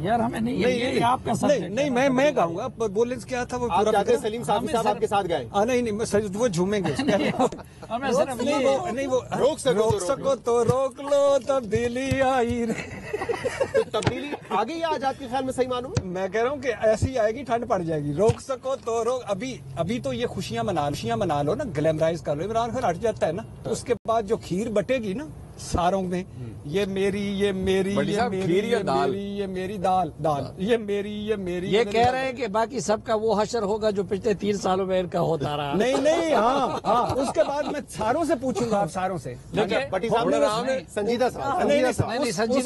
یار ہمیں نہیں آپ کا نہیں میں گاؤں گا. بولیں کیا تھا وہ آپ پورا چاہتے ہیں سلیم صافی صاحب آپ کے ساتھ گائیں؟ نہیں وہ جھومیں گے. ہمیں صرف نہیں وہ روک سکو تو روک لو, تبدیلی آئی. تبدیلی آ گئی آج آپ کے خیال میں صحیح معلوم؟ میں کہہ رہا ہوں کہ ایسی آئے گی, ٹھنڈ پڑ جائے گی. روک سکو تو روک. ابھی تو یہ خوشیاں منا لو نا, گلیمرائز کر لو. عمران خان ہٹ جاتا ہے نا, تو اس کے بعد جو کھیر بٹے گی نا ساروں میں, یہ میری یہ میری یہ میری یہ میری دال یہ میری. یہ کہہ رہے ہیں کہ باقی سب کا وہ حشر ہوگا جو پچھلے 3 سالوں میں ان کا ہوتا رہا. نہیں ہاں اس کے بعد میں ساروں سے پوچھوں گا, آپ ساروں سے. بٹی صاحب سنجیدہ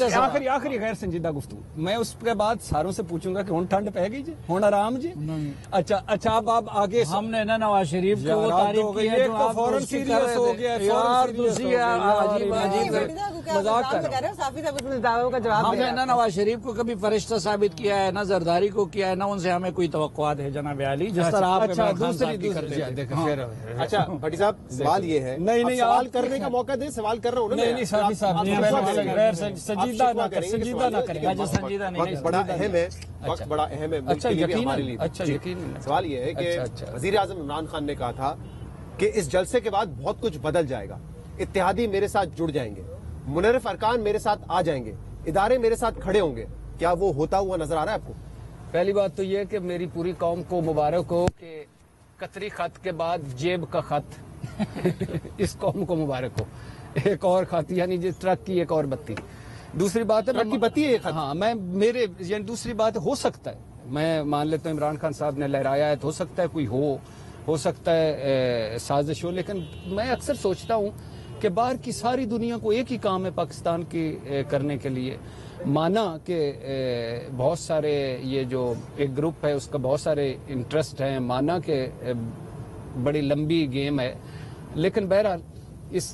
صاحب آخری غیر سنجیدہ گفتگو. میں اس کے بعد ساروں سے پوچھوں گا کہ ہوں ٹھنڈ پہ گئی جی, ہوں آرام جی. اچھا اب آپ آگے ہم نے نواز شریف کو تعریف کی ہے, فوراً سیریس ہو گیا. مذاق کر رہے ہیں. ہم نے نہ نواز شریف کو کبھی فرشتہ ثابت کیا ہے, نہ زرداری کو کیا ہے, نہ ان سے ہمیں کوئی توقعات ہے جناب علی, جس طرح آپ اچھا بٹی صاحب سوال یہ ہے, نہیں سوال کرنے کا موقع دیں, سوال کر رہا ہوں. نہیں سنجیدہ نہ کریں. وقت بڑا اہم ہے, وقت بڑا اہم ہے ملک کے لیے بھی, ہمارے لیے. سوال یہ ہے کہ وزیر اعظم عمران خان نے کہا تھا کہ اس جلسے کے بعد بہت کچھ بدل جائے گا, اتحادی میرے ساتھ جڑ جائیں گے, منحرف ارکان میرے ساتھ آ جائیں گے, ادارے میرے ساتھ کھڑے ہوں گے. کیا وہ ہوتا ہوا نظر آ رہا ہے آپ کو؟ پہلی بات تو یہ کہ میری پوری قوم کو مبارک ہو کہ قطری خط کے بعد جیب کا خط. اس قوم کو مبارک ہو. ایک اور خط, یعنی جس ٹرک کی ایک اور بتی. دوسری بات ہے ٹرک کی بتی ہے, ہاں یعنی دوسری بات ہو سکتا ہے, میں مان لیتا ہوں عمران خان صاحب نے لہرایا ہے, تو ہو سکتا ہے کوئی ہو سکتا ہے سازش ہو. لیکن میں اکثر سوچتا ہوں کہ باہر کی ساری دنیا کو ایک ہی کام ہے پاکستان کی کرنے کے لیے. مانا کہ بہت سارے یہ جو ایک گروپ ہے اس کا بہت سارے انٹرسٹ ہیں, مانا کہ بڑی لمبی گیم ہے, لیکن بہرحال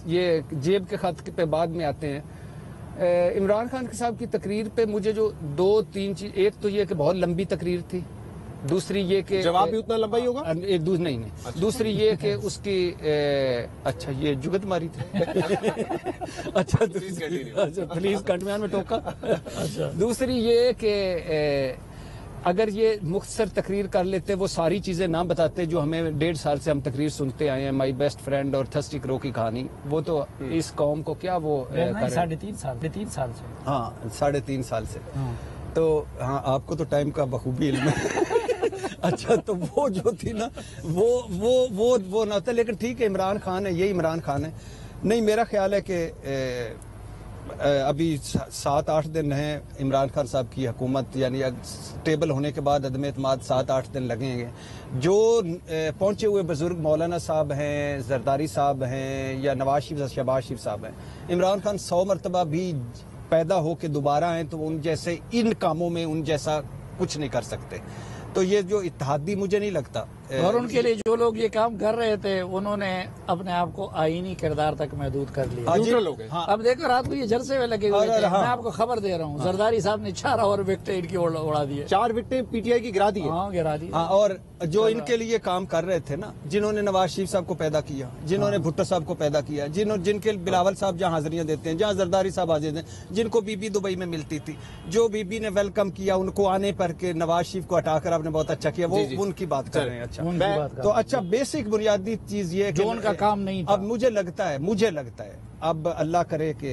یہ جیب کے خط پہ بعد میں آتے ہیں. عمران خان صاحب کی تقریر پہ مجھے جو 2-3 چیز, ایک تو یہ کہ بہت لمبی تقریر تھی, دوسری یہ کہ جواب بھی اتنا لمبا ہی ہوگا, نہیں. دوسری یہ کہ اس کی اچھا یہ جگت ماری تھی. اچھا پلیز کنٹینیو میں ٹوکا. دوسری یہ کہ اگر یہ مختصر تقریر کر لیتے, وہ ساری چیزیں نہ بتاتے جو ہمیں 1.5 سال سے ہم تقریر سنتے آئے ہیں, مائی بیسٹ فرینڈ اور تھرسٹی کرو کی کہانی, وہ تو اس قوم کو کیا وہ 3.5 سال سے, ہاں 3.5 سال سے. تو ہاں آپ کو تو ٹائم کا بخوبی علم ہے. اچھا تو وہ جو تھی نا وہ نہ ہوتا, لیکن ٹھیک ہے عمران خان ہے, یہی عمران خان ہے. نہیں میرا خیال ہے کہ ابھی 7-8 دن ہیں عمران خان صاحب کی حکومت, یعنی ٹیبل ہونے کے بعد عدم اعتماد 7-8 دن لگیں گے. جو پہنچے ہوئے بزرگ مولانا صاحب ہیں, زرداری صاحب ہیں, یا نواز شریف شہباز شریف صاحب ہیں, عمران خان 100 مرتبہ بھی پیدا ہو کے دوبارہ ہیں تو ان جیسے ان کاموں میں ان جیسا کچھ نہیں کر سکتے. تو یہ جو اتحادی مجھے نہیں لگتا. اور ان کے لیے جو لوگ یہ کام کر رہے تھے انہوں نے اپنے آپ کو آئینی کردار تک محدود کر لیا. اب دیکھو رات کو یہ جلسے میں لگے ہوئے تھے, میں آپ کو خبر دے رہا ہوں, زرداری صاحب نے 4 اور وکٹیں ان کی اڑا دی, 4 وکٹیں پی ٹی آئی کی گرا دی. اور جو ان کے لیے کام کر رہے تھے نا, جنہوں نے نواز شریف صاحب کو پیدا کیا, جنہوں نے بھٹو صاحب کو پیدا کیا, جن کے بلاول صاحب جہاں حاضریاں دیتے ہیں, جہاں زرداری صاحب حاضر ہیں, جن کو بی بی دبئی میں ملتی تھی, جو بی بی نے ویلکم کیا ان کو آنے پر کہ نواز شریف کو ہٹا کر آپ نے بہت اچھا کیا, وہ ان کی بات کر رہے ہیں. تو اچھا بیسک بنیادی چیز یہ جو ان کا کام نہیں تھا. اب مجھے لگتا ہے اب اللہ کرے کہ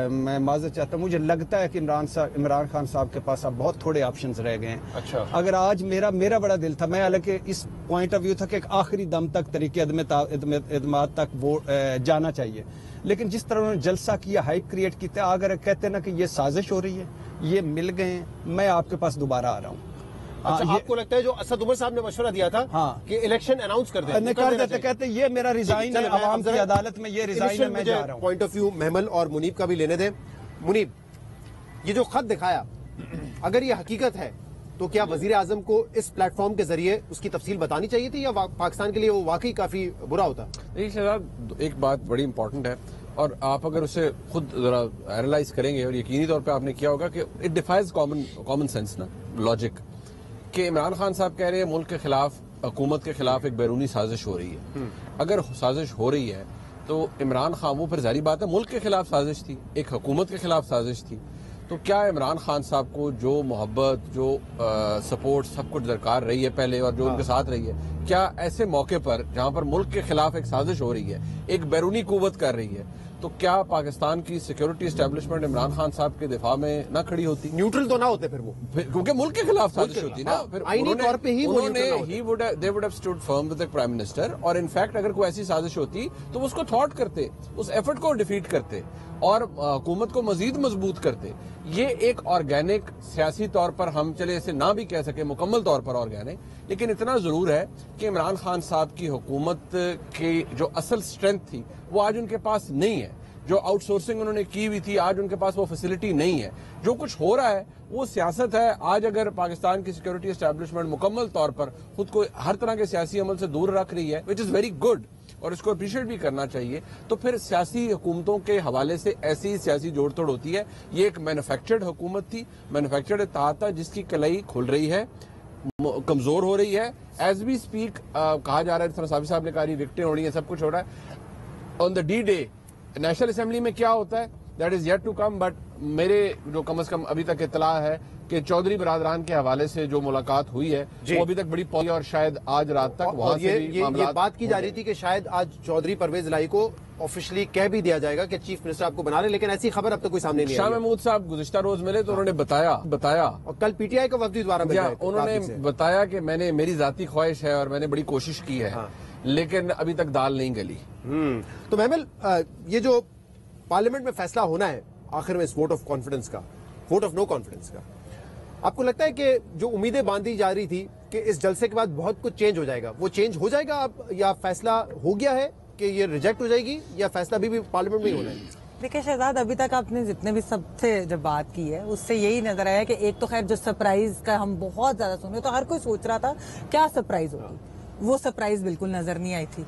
میں معذرت چاہتا ہوں, مجھے لگتا ہے کہ عمران خان صاحب کے پاس اب بہت تھوڑے آپشنز رہ گئے ہیں. اچھا اگر آج میرا بڑا دل تھا, میں حالانکہ اس پوائنٹ آف ویو تھا کہ ایک آخری دم تک طریقے اعتماد تک وہ جانا چاہیے, لیکن جس طرح انہوں نے جلسہ کیا, ہائپ کریٹ کی, اگر کہتے نا کہ یہ سازش ہو رہی ہے, یہ مل گئے ہیں, میں آپ کے پاس دوبارہ آ رہا ہوں. اچھا آپ کو لگتا ہے جو اسد عمر صاحب نے مشورہ دیا تھا کہ الیکشن اناؤنس کر دیں, کہتے یہ میرا ریزائن ہے, عوام کی عدالت میں یہ ریزائن ہے, میں جا رہا ہوں. پوائنٹ آف ویو محمل اور منیب کا بھی لینے دیں. منیب, یہ جو خط دکھایا اگر یہ حقیقت ہے تو کیا وزیر اعظم کو اس پلیٹ فارم کے ذریعے اس کی تفصیل بتانی چاہیے تھی, یا پاکستان کے لیے وہ واقعی کافی برا ہوتا؟ ایک بات بڑی امپورٹنٹ ہے, اور آپ اگر اسے خود ذرا اینالائز کریں گے, اور یقینی طور پہ آپ نے کیا ہوگا کہ اٹ ڈیفائز کامن سینس نا, لاجک, کہ عمران خان صاحب کہہ رہے ہیں ملک کے خلاف, حکومت کے خلاف ایک بیرونی سازش ہو رہی ہے. اگر سازش ہو رہی ہے تو عمران خان, وہ پھر ظاہری بات ہے ملک کے خلاف سازش تھی, ایک حکومت کے خلاف سازش تھی, تو کیا عمران خان صاحب کو جو محبت، جو سپورٹ سب کچھ درکار رہی ہے پہلے اور جو ان کے ساتھ رہی ہے، کیا ایسے موقع پر جہاں پر ملک کے خلاف ایک سازش ہو رہی ہے، ایک بیرونی قوت کر رہی ہے، تو کیا پاکستان کی سیکیورٹی اسٹیبلشمنٹ عمران خان صاحب کے دفاع میں نہ کھڑی ہوتی؟ نیوٹرل تو نہ ہوتے پھر وہ، کیونکہ ملک کے خلاف سازش ہوتی نا، پھر آئینی طور پہ ہی they would have stood firm with the prime minister، اور انفیکٹ اگر کوئی ایسی سازش ہوتی تو وہ اس کو تھوٹ کرتے، اس ایفرٹ کو ڈیفیٹ کرتے اور حکومت کو مزید مضبوط کرتے۔ یہ ایک آرگینک سیاسی طور پر ہم چلے اسے نہ بھی کہہ سکے مکمل طور پر آرگینک، لیکن اتنا ضرور ہے کہ عمران خان صاحب کی حکومت کی جو اصل سٹرینتھ تھی وہ آج ان کے پاس نہیں ہے۔ جو آؤٹ سورسنگ انہوں نے کی ہوئی تھی آج ان کے پاس وہ فیسلٹی نہیں ہے۔ جو کچھ ہو رہا ہے وہ سیاست ہے۔ آج اگر پاکستان کی سیکیورٹی اسٹیبلشمنٹ مکمل طور پر خود کو ہر طرح کے سیاسی عمل سے دور رکھ رہی ہے، وچ از ویری گڈ، اور اس کو اپریشیٹ بھی کرنا چاہیے، تو پھر سیاسی حکومتوں کے حوالے سے ایسی سیاسی جوڑ توڑ ہوتی ہے۔ یہ ایک مینوفیکچرڈ حکومت تھی، مینوفیکچرڈ اتحاد تھا جس کی کلائی کھل رہی ہے، کمزور ہو رہی ہے۔ ایز وی اسپیک کہا جا رہا ہے، جس طرح صافی صاحب نے کہا، وکٹیں ہو رہی ہیں، سب کچھ ہو رہا ہے۔ On the D day national assembly میں کیا ہوتا ہے that is yet to come, but میرے جو کم از کم ابھی تک اطلاع ہے کہ چودھری برادران کے حوالے سے جو ملاقات ہوئی ہے وہ ابھی تک بڑی پوری، اور شاید آج رات تک وہاں سے بھی یہ بات کی جا رہی تھی کہ شاید آج چودھری پرویز الہی کو آفیشلی کہہ بھی دیا جائے گا کہ چیف منسٹر آپ کو بنا لے، لیکن ایسی خبر اب تک کوئی سامنے نہیں آئی۔ شاہ محمود صاحب گزشتہ روز ملے تو انہوں نے بتایا اور کل پی ٹی آئی کا وفد بھی دوبارہ مل گیا، انہوں نے بتایا کہ میری ذاتی خواہش ہے اور میں نے بڑی کوشش کی ہے، لیکن ابھی تک دال نہیں گلی۔ تو محمل، یہ جو پارلیمنٹ میں فیصلہ ہونا ہے آخر میں اس ووٹ آف کانفیڈنس کا، ووٹ آف نو کانفیڈنس کا، آپ کو لگتا ہے کہ جو امیدیں باندھی جا رہی تھی کہ اس جلسے کے بعد بہت کچھ چینج ہو جائے گا، وہ چینج ہو جائے گا اب، یا فیصلہ ہو گیا ہے کہ یہ ریجیکٹ ہو جائے گی، یا فیصلہ بھی پارلیمنٹ میں ہی ہونا ہے؟ دیکھیں شہزاد، ابھی تک آپ نے جتنے بھی سب سے جب بات کی ہے اس سے یہی نظر آیا کہ ایک تو خیر جو سرپرائز کا ہم بہت زیادہ سن رہے، تو ہر کوئی سوچ رہا تھا کیا سرپرائز ہوگی، وہ سرپرائز بالکل نظر نہیں آئی تھی۔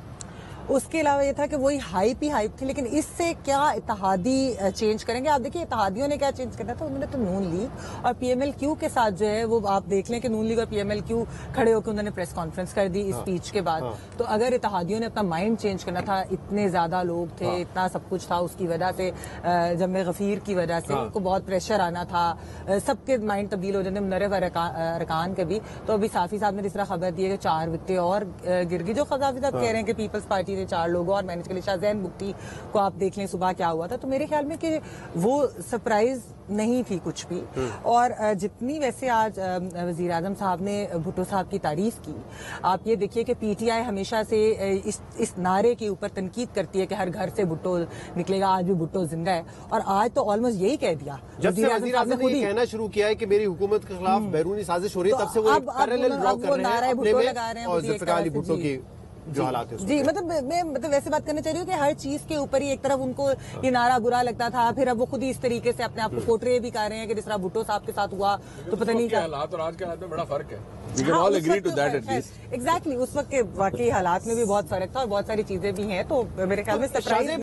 اس کے علاوہ یہ تھا کہ وہی ہائپ ہی ہائپ تھی، لیکن اس سے کیا اتحادی چینج کریں گے؟ آپ دیکھیے اتحادیوں نے کیا چینج کرنا تھا، انہوں نے تو نون لیگ اور پی ایم ایل کیو کے ساتھ جو ہے وہ آپ دیکھ لیں کہ نون لیگ اور پی ایم ایل کیو کھڑے ہو کے انہوں نے پریس کانفرنس کر دی اسپیچ کے بعد۔ تو اگر اتحادیوں نے اپنا مائنڈ چینج کرنا تھا، اتنے زیادہ لوگ تھے، اتنا سب کچھ تھا، اس کی وجہ سے جمع غفیر کی وجہ سے ان کو بہت پریشر آنا تھا، سب کے مائنڈ تبدیل ہو جاتے، منرف ارکان کے بھی۔ تو ابھی صافی صاحب نے جس طرح خبر دی ہے کہ 4 وکٹیں اور گر گئی، جو صافی صاحب کہہ رہے ہیں کہ پیپلز پارٹی نے 4 لوگوں اور کے لیے شاہ زین بگٹی کو آپ دیکھ لیں صبح کیا ہوا تھا۔ تو میرے خیال میں کہ وہ سرپرائز نہیں تھی کچھ بھی۔ اور جتنی ویسے آج وزیر اعظم صاحب نے بھٹو صاحب کی تعریف کی، آپ یہ دیکھیے کہ پی ٹی آئی ہمیشہ سے اس نعرے کے اوپر تنقید کرتی ہے کہ ہر گھر سے بھٹو نکلے گا، آج بھی بھٹو زندہ ہے، اور آج تو آلموسٹ یہی کہہ دیا جب سے وزیر اعظم نے یہ کہنا شروع کیا ہے کہ میری حکومت کے خلاف بیرونی سازش ہو رہی ہے، تب سے وہ پیرالل ڈرا کر رہے ہیں اپنے میں، اور ذوالفقار علی بھٹو کی جو حالات ہے۔ جی مطلب ویسے بات کرنا چاہ رہی ہوں کہ ہر چیز کے اوپر ہی ایک طرف ان کو یہ نعرہ برا لگتا تھا، پھر اب وہ خود ہی اس طریقے سے اپنے آپ کو پورٹری بھی کر رہے ہیں کہ جس طرح بھٹو صاحب کے ساتھ ہوا تو پتہ نہیں کیا حالات اور آج کے حالات میں بڑا فرق ہے۔ ایگزیکٹلی اس وقت کے واقعی حالات میں بھی بہت فرق تھا اور بہت ساری چیزیں بھی ہیں، تو میرے خیال میں سرپرائز